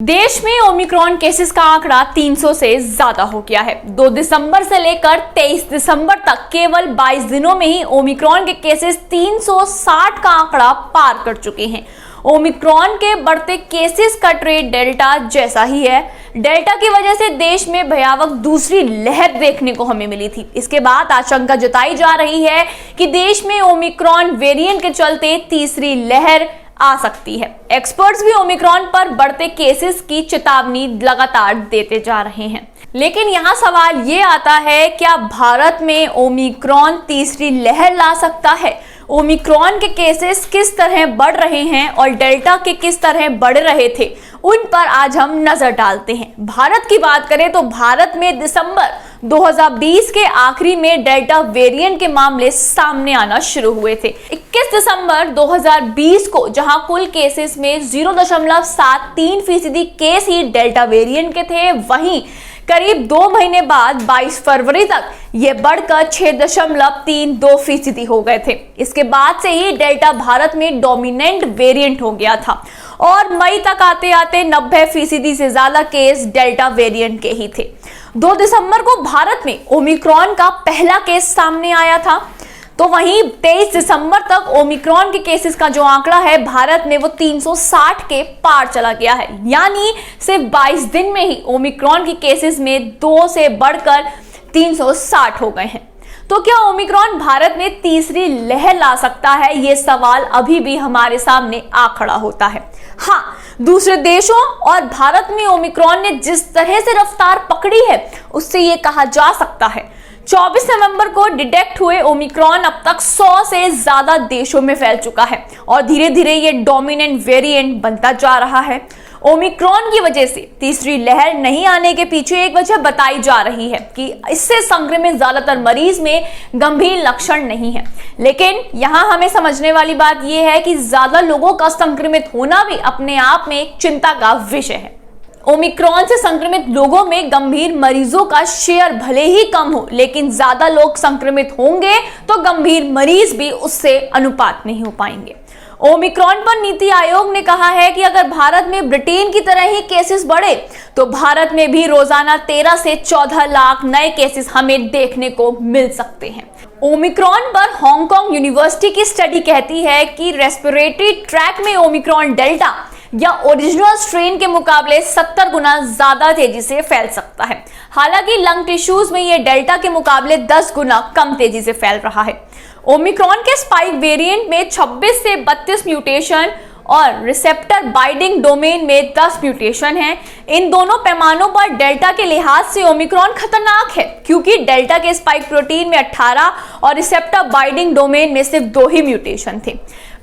देश में Omicron cases का आंकड़ा 300 से ज्यादा हो गया है। 2 दिसंबर से लेकर 23 दिसंबर तक केवल 22 दिनों में ही ओमिक्रॉन के केसेस 360 का आंकड़ा पार कर चुके हैं। ओमिक्रॉन के बढ़ते केसेस का ट्रेंड डेल्टा जैसा ही है। डेल्टा की वजह से देश में भयावह दूसरी लहर देखने को हमें मिली थी। इसके बाद आशंका जताई जा रही है कि देश में ओमिक्रॉन वेरिएंट के चलते तीसरी लहर आ सकती है। एक्सपर्ट्स भी ओमिक्रॉन पर बढ़ते केसेस की चेतावनी लगातार देते जा रहे हैं। लेकिन यहाँ सवाल ये आता है, क्या भारत में ओमिक्रॉन तीसरी लहर ला सकता है? ओमिक्रॉन के केसेस किस तरह बढ़ रहे हैं और डेल्टा के किस तरह बढ़ रहे थे, उन पर आज हम नजर डालते हैं। भारत की बात करें तो भारत में दिसंबर 2020 के आखिरी में डेल्टा वेरिएंट के मामले सामने आना शुरू हुए थे। 21 दिसंबर 2020 को जहां कुल केसेस में 0.73% केस ही डेल्टा वेरिएंट के थे, वहीं करीब 2 महीने बाद 22 फरवरी तक ये बढ़कर 6.32% हो गए थे। इसके बाद से ही डेल्टा भारत में डोमिनेंट वेरिएंट हो गया था और मई तक आते आते 90% से ज्यादा केस डेल्टा वेरिएंट के ही थे। 2 दिसंबर को भारत में ओमिक्रॉन का पहला केस सामने आया था, तो वहीं 23 दिसंबर तक ओमिक्रॉन के केसेस का जो आंकड़ा है भारत में वो 360 के पार चला गया है। यानी सिर्फ 22 दिन में ही ओमिक्रॉन के केसेस में 2 से बढ़कर 360 हो गए हैं। तो क्या ओमिक्रॉन भारत में तीसरी लहर ला सकता है? ये सवाल अभी भी हमारे सामने आ खड़ा होता है। हाँ, दूसरे देशों और भारत में ओमिक्रॉन ने जिस तरह से रफ्तार पकड़ी है, उससे ये कहा जा सकता है 24 नवंबर को डिटेक्ट हुए ओमिक्रॉन अब तक 100 से ज्यादा देशों में फैल चुका है और धीरे धीरे ये डोमिनेंट वेरिएंट बनता जा रहा है। ओमिक्रॉन की वजह से तीसरी लहर नहीं आने के पीछे एक वजह बताई जा रही है कि इससे संक्रमित ज्यादातर मरीज में गंभीर लक्षण नहीं है। लेकिन यहाँ हमें समझने वाली बात यह है कि ज्यादा लोगों का संक्रमित होना भी अपने आप में एक चिंता का विषय है। ओमिक्रॉन से संक्रमित लोगों में गंभीर मरीजों का शेयर भले ही कम हो, लेकिन ज्यादा लोग संक्रमित होंगे तो गंभीर मरीज भी उससे अनुपात नहीं हो पाएंगे। ओमिक्रॉन पर नीति आयोग ने कहा है कि अगर भारत में ब्रिटेन की तरह ही केसेस बढ़े तो भारत में भी रोजाना 13 से 14 लाख नए केसेस हमें देखने को मिल सकते हैं। ओमिक्रॉन पर हांगकांग यूनिवर्सिटी की स्टडी कहती है कि रेस्पिरेटरी ट्रैक में ओमिक्रॉन डेल्टा या ओरिजिनल स्ट्रेन के मुकाबले 70 गुना ज्यादा तेजी से फैल सकता है। हालांकि लंग टिश्यूज में यह डेल्टा के मुकाबले 10 गुना कम तेजी से फैल रहा है। ओमिक्रॉन के स्पाइक वेरिएंट में 26 से 32 म्यूटेशन और रिसेप्टर बाइंडिंग डोमेन में 10 म्यूटेशन हैं। इन दोनों पैमानों पर डेल्टा के लिहाज से ओमिक्रॉन खतरनाक है, क्योंकि डेल्टा के स्पाइक प्रोटीन में 18 और रिसेप्टर बाइंडिंग डोमेन में सिर्फ 2 ही म्यूटेशन थे।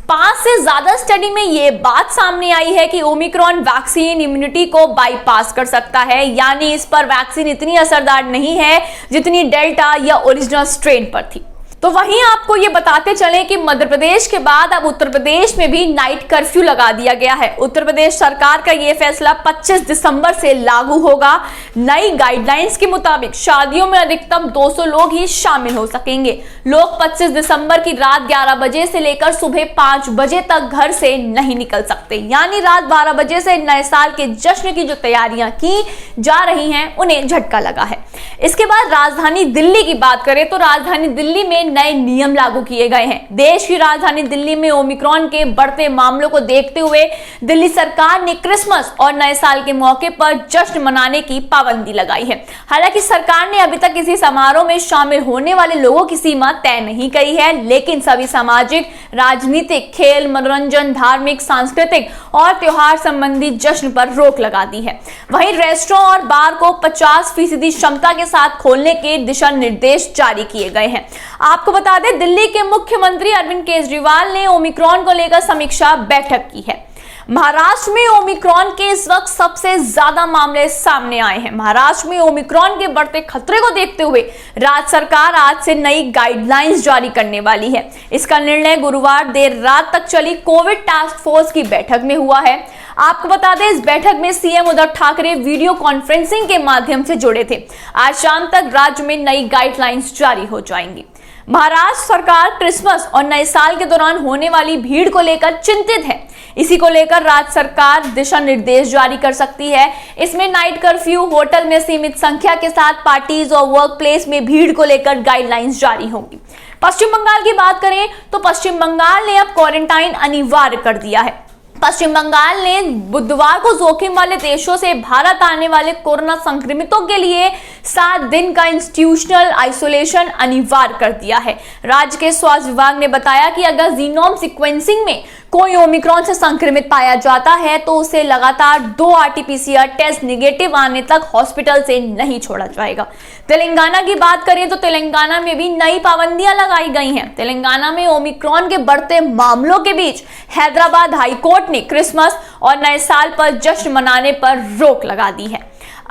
5 से ज्यादा स्टडी में ये बात सामने आई है कि ओमिक्रॉन वैक्सीन इम्यूनिटी को बाईपास कर सकता है, यानी इस पर वैक्सीन इतनी असरदार नहीं है जितनी डेल्टा या ओरिजिनल स्ट्रेन पर थी। तो वहीं आपको ये बताते चलें कि मध्य प्रदेश के बाद अब उत्तर प्रदेश में भी नाइट कर्फ्यू लगा दिया गया है। उत्तर प्रदेश सरकार का ये फैसला 25 दिसंबर से लागू होगा। नई गाइडलाइंस के मुताबिक शादियों में अधिकतम 200 लोग ही शामिल हो सकेंगे। लोग 25 दिसंबर की रात 11 बजे से लेकर सुबह 5 बजे तक घर से नहीं निकल सकते, यानी रात 12 बजे से नए साल के जश्न की जो तैयारियां की जा रही हैं उन्हें झटका लगा है। इसके बाद राजधानी दिल्ली की बात करें तो राजधानी दिल्ली में नए नियम लागू किए गए हैं। देश की राजधानी दिल्ली में ओमिक्रॉन के बढ़ते मामलों को देखते हुए दिल्ली सरकार ने क्रिसमस और नए साल के मौके पर जश्न मनाने की पाबंदी लगाई है। हालांकि सरकार ने अभी तक किसी समारोह में शामिल होने वाले लोगों की सीमा तय नहीं करी है, लेकिन सभी सामाजिक, राजनीतिक, खेल, मनोरंजन, धार्मिक, सांस्कृतिक और त्योहार संबंधी जश्न पर रोक लगा दी है। वहीं रेस्टोरेंट और बार को 50% क्षमता के साथ खोलने के दिशा निर्देश जारी किए गए हैं। आपको बता दें, दिल्ली के मुख्यमंत्री अरविंद केजरीवाल ने ओमिक्रॉन को लेकर समीक्षा बैठक की है। महाराष्ट्र में ओमिक्रॉन के इस वक्त सबसे ज्यादा मामले सामने आए हैं। महाराष्ट्र में ओमिक्रॉन के बढ़ते खतरे को देखते हुए राज्य सरकार आज से नई गाइडलाइंस जारी करने वाली है। इसका निर्णय गुरुवार देर रात तक चली कोविड टास्क फोर्स की बैठक में हुआ है। आपको बता दें, इस बैठक में CM Uddhav Thackeray video conferencing के माध्यम से जुड़े थे। आज शाम तक राज्य में नई गाइडलाइंस जारी हो जाएंगी। महाराष्ट्र सरकार क्रिसमस और नए साल के दौरान होने वाली भीड़ को लेकर चिंतित है। इसी को लेकर राज्य सरकार दिशा निर्देश जारी कर सकती है। इसमें नाइट कर्फ्यू, होटल में सीमित संख्या के साथ पार्टीज और वर्क प्लेस में भीड़ को लेकर गाइडलाइंस जारी होंगी। पश्चिम बंगाल की बात करें तो पश्चिम बंगाल ने अब क्वारंटाइन अनिवार्य कर दिया है। पश्चिम बंगाल ने बुधवार को जोखिम वाले देशों से भारत आने वाले कोरोना संक्रमितों के लिए 7 दिन का इंस्टीट्यूशनल आइसोलेशन अनिवार्य कर दिया है। राज्य के स्वास्थ्य विभाग ने बताया कि अगर जीनोम सीक्वेंसिंग में कोई ओमिक्रॉन से संक्रमित पाया जाता है तो उसे लगातार 2 RT-PCR टेस्ट निगेटिव आने तक हॉस्पिटल से नहीं छोड़ा जाएगा। तेलंगाना की बात करें तो तेलंगाना में भी नई पाबंदियां लगाई गई हैं। तेलंगाना में ओमिक्रॉन के बढ़ते मामलों के बीच हैदराबाद हाईकोर्ट ने क्रिसमस और नए साल पर जश्न मनाने पर रोक लगा दी है।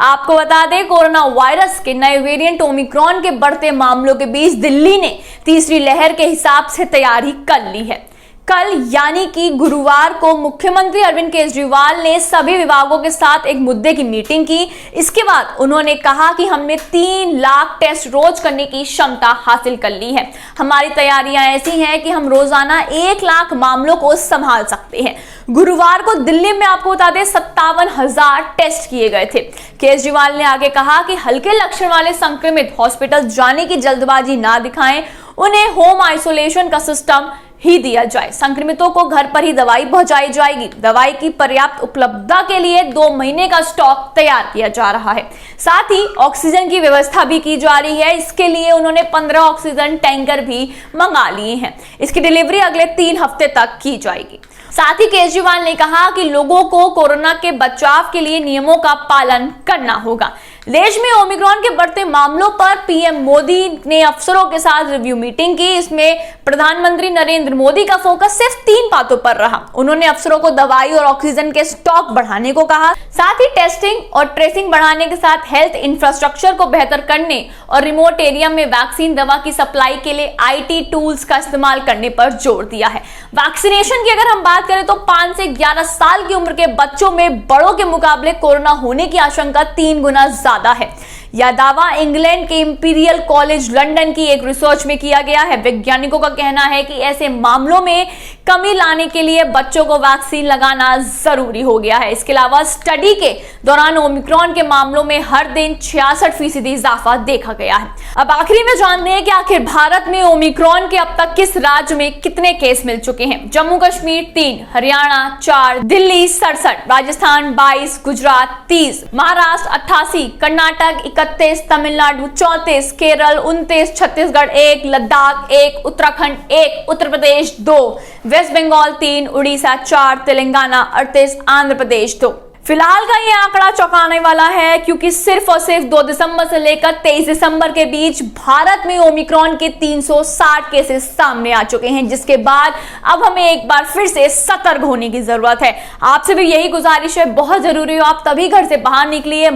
आपको बता दें, कोरोना वायरस के नए वेरिएंट ओमिक्रॉन के बढ़ते मामलों के बीच दिल्ली ने तीसरी लहर के हिसाब से तैयारी कर ली है। कल यानी कि गुरुवार को मुख्यमंत्री अरविंद केजरीवाल ने सभी विभागों के साथ एक मुद्दे की मीटिंग की। इसके बाद उन्होंने कहा कि हमने 3 लाख टेस्ट रोज करने की क्षमता हासिल कर ली है। हमारी तैयारियां ऐसी हैं कि हम रोजाना 1 लाख मामलों को संभाल सकते हैं। गुरुवार को दिल्ली में आपको बता दें 57,000 टेस्ट किए गए थे। केजरीवाल ने आगे कहा कि हल्के लक्षण वाले संक्रमित हॉस्पिटल जाने की जल्दबाजी ना दिखाएं, उन्हें होम आइसोलेशन का सिस्टम ही दिया जाए। संक्रमितों को घर पर ही दवाई पहुंचाई जाएगी। दवाई की पर्याप्त उपलब्धता के लिए 2 महीने का स्टॉक तैयार किया जा रहा है। साथ ही ऑक्सीजन की व्यवस्था भी की जा रही है। इसके लिए उन्होंने 15 ऑक्सीजन टैंकर भी मंगा लिए हैं। इसकी डिलीवरी अगले 3 हफ्ते तक की जाएगी। साथ ही केजरीवाल ने कहा कि लोगों को कोरोना के बचाव के लिए नियमों का पालन करना होगा। देश में ओमिक्रॉन के बढ़ते मामलों पर पीएम मोदी ने अफसरों के साथ रिव्यू मीटिंग की। इसमें प्रधानमंत्री नरेंद्र मोदी का फोकस सिर्फ 3 बातों पर रहा। उन्होंने अफसरों को दवाई और ऑक्सीजन के स्टॉक बढ़ाने को कहा, साथ ही टेस्टिंग और ट्रेसिंग बढ़ाने के साथ हेल्थ इंफ्रास्ट्रक्चर को बेहतर करने और रिमोट एरिया में वैक्सीन दवा की सप्लाई के लिए IT टूल्स का इस्तेमाल करने पर जोर दिया है। वैक्सीनेशन की अगर हम बात करें तो 5 से 11 साल की उम्र के बच्चों में बड़ों के मुकाबले कोरोना होने की आशंका 3 गुना ज्यादा है। यह दावा इंग्लैंड के इंपीरियल कॉलेज लंदन की एक रिसर्च में किया गया है। वैज्ञानिकों का कहना है कि ऐसे मामलों में कमी लाने के लिए बच्चों को वैक्सीन लगाना जरूरी हो गया है। इसके अलावा स्टडी के दौरान ओमिक्रॉन के मामलों में हर दिन 66% इजाफा देखा गया है। अब आखिरी में जानते हैं कि आखिर भारत में ओमिक्रॉन के अब तक किस राज्य में कितने केस मिल चुके हैं। जम्मू कश्मीर 3, हरियाणा 4, दिल्ली 67, राजस्थान 22, गुजरात 30, महाराष्ट्र 88, कर्नाटक 31, तमिलनाडु 34, केरल 29, छत्तीसगढ़ 1, लद्दाख 1, उत्तराखंड 1, उत्तर प्रदेश 2, वेस्ट बंगाल 3, उड़ीसा 4, तेलंगाना 38, आंध्र प्रदेश 2। फिलहाल का ये आंकड़ा चौंकाने वाला है क्योंकि सिर्फ और सिर्फ 2 दिसंबर से लेकर 23 दिसंबर के बीच भारत में ओमिक्रॉन के 360 केसेस सामने आ चुके हैं, जिसके बाद अब हमें एक बार फिर से सतर्क होने की जरूरत है। आपसे भी यही गुजारिश है, बहुत जरूरी हो आप तभी घर से बाहर निकलिए।